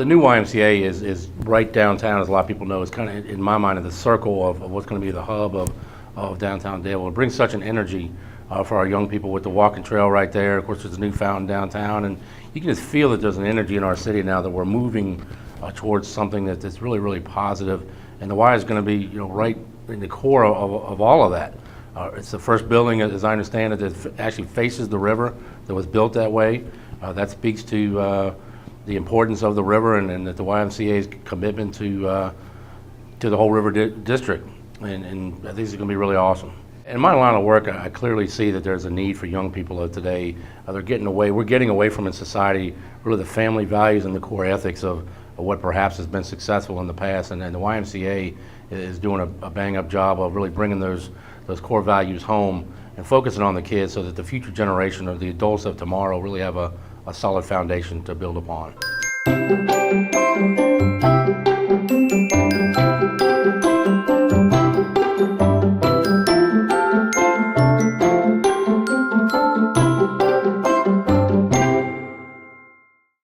new YMCA is right downtown, as a lot of people know. It's kind of, in my mind, in the circle of what's going to be the hub of downtown Daleville. It brings such an energy for our young people with the walking trail right there. Of course, there's a new fountain downtown, and you can just feel that there's an energy in our city now that we're moving towards something that's really, really positive. And the Y is going to be, right in the core of all of that. It's the first building, as I understand it, that actually faces the river, that was built that way. That speaks to the importance of the river and that the YMCA's commitment to the whole river district. And I think it's going to be really awesome. In my line of work, I clearly see that there's a need for young people of today. We're getting away from in society really the family values and the core ethics of what perhaps has been successful in the past. And the YMCA is doing a bang-up job of really bringing those core values home and focusing on the kids so that the future generation or the adults of tomorrow really have a solid foundation to build upon.